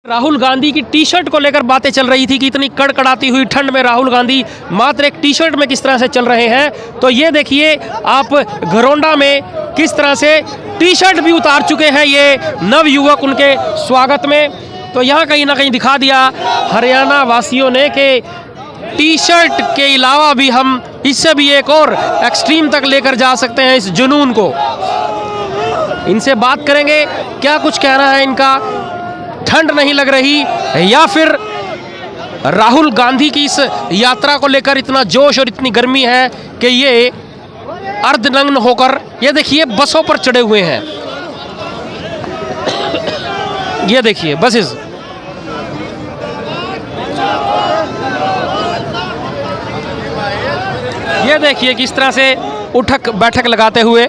राहुल गांधी की T shirt को लेकर बातें चल रही थी कि इतनी कड़कड़ाती हुई ठंड में राहुल गांधी मात्र एक टी शर्ट में किस तरह से चल रहे हैं। तो ये देखिए आप घरोंडा में किस तरह से टी शर्ट भी उतार चुके हैं ये नवयुवक उनके स्वागत में। तो यहाँ कहीं ना कहीं दिखा दिया हरियाणा वासियों ने कि टी शर्ट के अलावा भी हम इससे भी एक और एक्सट्रीम तक लेकर जा सकते हैं इस जुनून को। इनसे बात करेंगे क्या कुछ कहना है इनका, ठंड नहीं लग रही या फिर राहुल गांधी की इस यात्रा को लेकर इतना जोश और इतनी गर्मी है कि ये अर्धनग्न होकर ये देखिए बसों पर चढ़े हुए हैं। ये देखिए बसेस, ये देखिए किस तरह से उठक बैठक लगाते हुए।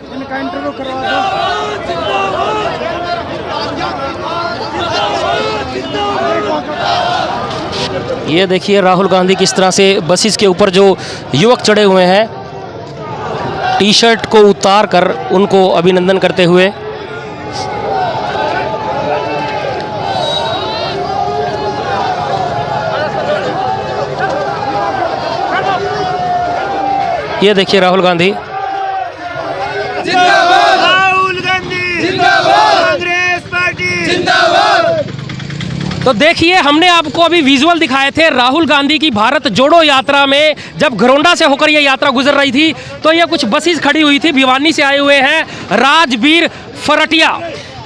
ये देखिए राहुल गांधी किस तरह से बसेस के ऊपर जो युवक चढ़े हुए हैं टी शर्ट को उतार कर उनको अभिनंदन करते हुए। ये देखिए राहुल गांधी, जिंदाबाद राहुल गांधी, जिंदाबाद कांग्रेस पार्टी, जिंदाबाद। तो देखिए हमने आपको अभी विजुअल दिखाए थे राहुल गांधी की भारत जोड़ो यात्रा में। जब घरोंडा से होकर यह यात्रा गुजर रही थी तो ये कुछ बसेस खड़ी हुई थी। भिवानी से आए हुए हैं राजवीर फरटिया,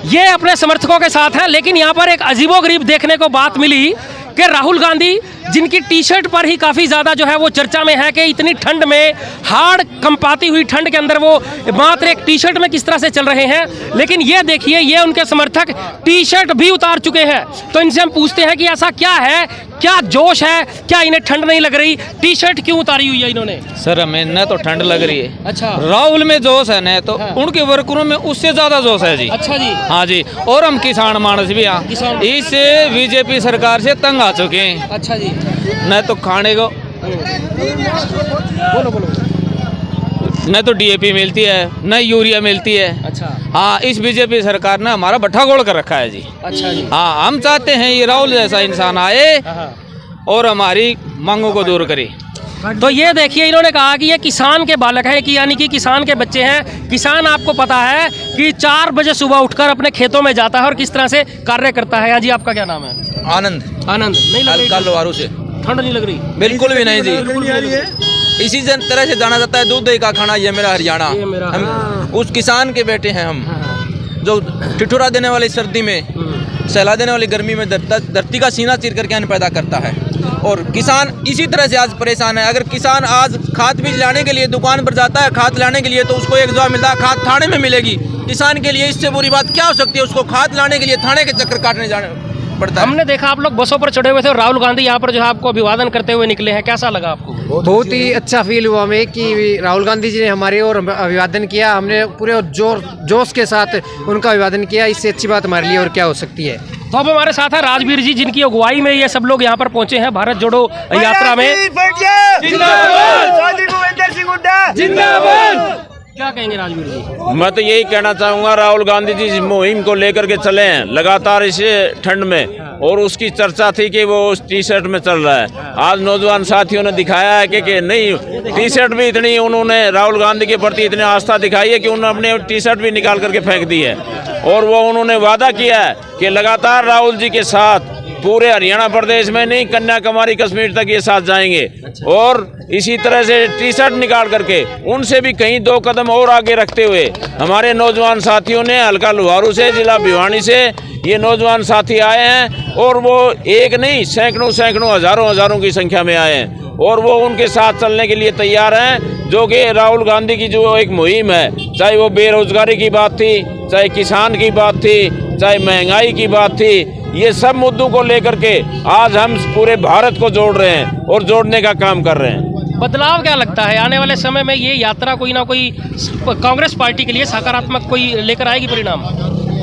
ये अपने समर्थकों के साथ हैं। लेकिन यहाँ पर एक अजीबोगरीब देखने को बात मिली कि राहुल गांधी जिनकी टी शर्ट पर ही काफ़ी ज़्यादा जो है वो चर्चा में है कि इतनी ठंड में, हाड़ कंपाती हुई ठंड के अंदर वो मात्र एक टी शर्ट में किस तरह से चल रहे हैं। लेकिन ये देखिए ये उनके समर्थक टी शर्ट भी उतार चुके हैं। तो इनसे हम पूछते हैं कि ऐसा क्या है, क्या जोश है, क्या इन्हें ठंड नहीं लग रही, टी शर्ट क्यों उतारी हुई है इन्होंने? सर हमें न तो ठंड लग रही है। अच्छा, राहुल में जोश है न तो हाँ। उनके वर्करों में उससे ज्यादा जोश है जी। अच्छा जी, हाँ जी, और हम किसान मानस भी यहाँ किसान। इससे बीजेपी सरकार से तंग आ चुके हैं। अच्छा जी, न तो खाने को बोलो बोलो। न तो डीएपी मिलती है न यूरिया मिलती है। अच्छा हाँ, इस बीजेपी सरकार ने हमारा भट्ठा गोल कर रखा है जी। अच्छा जी, हाँ, हम चाहते हैं ये राहुल जैसा इंसान आए हाँ। और हमारी मांगों को दूर करे। तो ये देखिए इन्होंने कहा कि ये किसान के बालक हैं, कि यानी कि किसान के बच्चे हैं। किसान आपको पता है कि 4 बजे सुबह उठकर अपने खेतों में जाता है और किस तरह से कार्य करता है। हाँ जी, आपका क्या नाम है? आनंद। आनंद। नहीं लग रही लोहारू से ठंड? नहीं लग रही बिल्कुल भी नहीं जी। इसी तरह से जाना जाता है दूध दही का खाना, ये मेरा हरियाणा। ये मेरा हम उस किसान के बेटे हैं हम, हाँ। जो ठिठुरा देने वाली सर्दी में, सहला देने वाली गर्मी में धरती का सीना चीर करके अन्न पैदा करता है। और किसान इसी तरह से आज परेशान है। अगर किसान आज खाद बीज लाने के लिए दुकान पर जाता है खाद लाने के लिए, तो उसको एक जवाब मिलता है खाद थाने में मिलेगी। किसान के लिए इससे बुरी बात क्या हो सकती है? उसको खाद लाने के लिए थाने के चक्कर काटने जाने पड़ता है। हमने देखा आप लोग बसों पर चढ़े हुए थे और राहुल गांधी यहाँ पर जो है आपको अभिवादन करते हुए निकले हैं, कैसा लगा आपको? बहुत ही अच्छा फील हुआ हमें कि राहुल गांधी जी ने हमारे और अभिवादन किया। हमने पूरे जोश के साथ उनका अभिवादन किया। इससे अच्छी बात हमारे लिए और क्या हो सकती है। तो अब हमारे साथ है राजवीर जी, जिनकी अगुवाई में ये सब लोग यहाँ पर पहुंचे हैं भारत जोड़ो यात्रा में। जिंदाबाद। क्या कहेंगे राजवीर जी? मैं तो यही कहना चाहूँगा राहुल गांधी जी इस मुहिम को लेकर के चले हैं लगातार इस ठंड में, और उसकी चर्चा थी कि वो उस टी शर्ट में चल रहा है। आज नौजवान साथियों ने दिखाया है कि नहीं, टी शर्ट भी इतनी उन्होंने राहुल गांधी के प्रति इतनी आस्था दिखाई है कि उन्होंने अपने टी शर्ट भी निकाल करके फेंक दी है। और वो उन्होंने वादा किया है कि लगातार राहुल जी के साथ पूरे हरियाणा प्रदेश में नहीं, कन्याकुमारी कश्मीर तक ये साथ जाएंगे। और इसी तरह से टी शर्ट निकाल करके उनसे भी कहीं 2 कदम और आगे रखते हुए हमारे नौजवान साथियों ने हल्का लोहारू से, जिला भिवानी से ये नौजवान साथी आए हैं। और वो एक नहीं, सैकड़ों हजारों की संख्या में आए हैं और वो उनके साथ चलने के लिए तैयार हैं। जो कि राहुल गांधी की जो एक मुहिम है, चाहे वो बेरोजगारी की बात थी, चाहे किसान की बात थी, चाहे महंगाई की बात थी, ये सब मुद्दों को लेकर के आज हम पूरे भारत को जोड़ रहे हैं और जोड़ने का काम कर रहे हैं। बदलाव क्या लगता है आने वाले समय में? ये यात्रा कोई ना कोई कांग्रेस पार्टी के लिए सकारात्मक कोई लेकर आएगी परिणाम?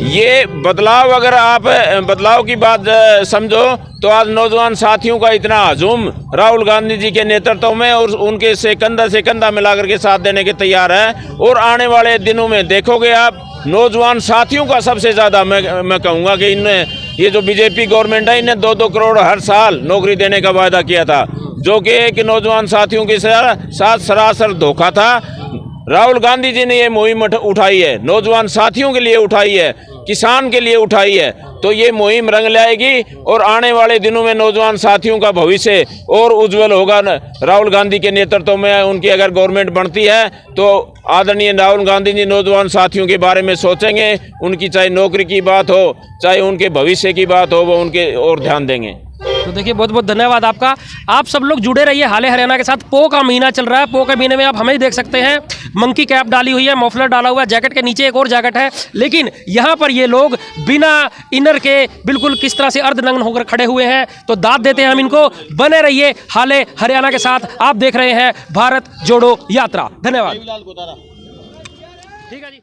ये बदलाव, अगर आप बदलाव की बात समझो तो आज नौजवान साथियों का इतना हजूम राहुल गांधी जी के नेतृत्व में और उनके से कंधा मिलाकर के साथ देने के तैयार है। और आने वाले दिनों में देखोगे आप नौजवान साथियों का सबसे ज़्यादा मैं कहूँगा कि इनने ये जो बीजेपी गवर्नमेंट है इन्हें 2-2 करोड़ हर साल नौकरी देने का वायदा किया था, जो कि एक नौजवान साथियों के साथ सरासर धोखा था। राहुल गांधी जी ने ये मुहिम उठाई है, नौजवान साथियों के लिए उठाई है, किसान के लिए उठाई है, तो ये मुहिम रंग लाएगी और आने वाले दिनों में नौजवान साथियों का भविष्य और उज्जवल होगा। राहुल गांधी के नेतृत्व में उनकी अगर गवर्नमेंट बनती है तो आदरणीय राहुल गांधी जी नौजवान साथियों के बारे में सोचेंगे, उनकी चाहे नौकरी की बात हो चाहे उनके भविष्य की बात हो, वो उनके और ध्यान देंगे। तो देखिए बहुत बहुत धन्यवाद आपका। आप सब लोग जुड़े रहिए हाले हरियाणा के साथ। पो का महीना चल रहा है, पो के महीने में आप हमें देख सकते हैं, मंकी कैप डाली हुई है, मफलर डाला हुआ है, जैकेट के नीचे एक और जैकेट है, लेकिन यहाँ पर ये लोग बिना इनर के बिल्कुल किस तरह से अर्धनग्न होकर खड़े हुए हैं। तो दाद देते हैं हम इनको। बने रहिए हाले हरियाणा के साथ। आप देख रहे हैं भारत जोड़ो यात्रा। धन्यवाद। ठीक है जी।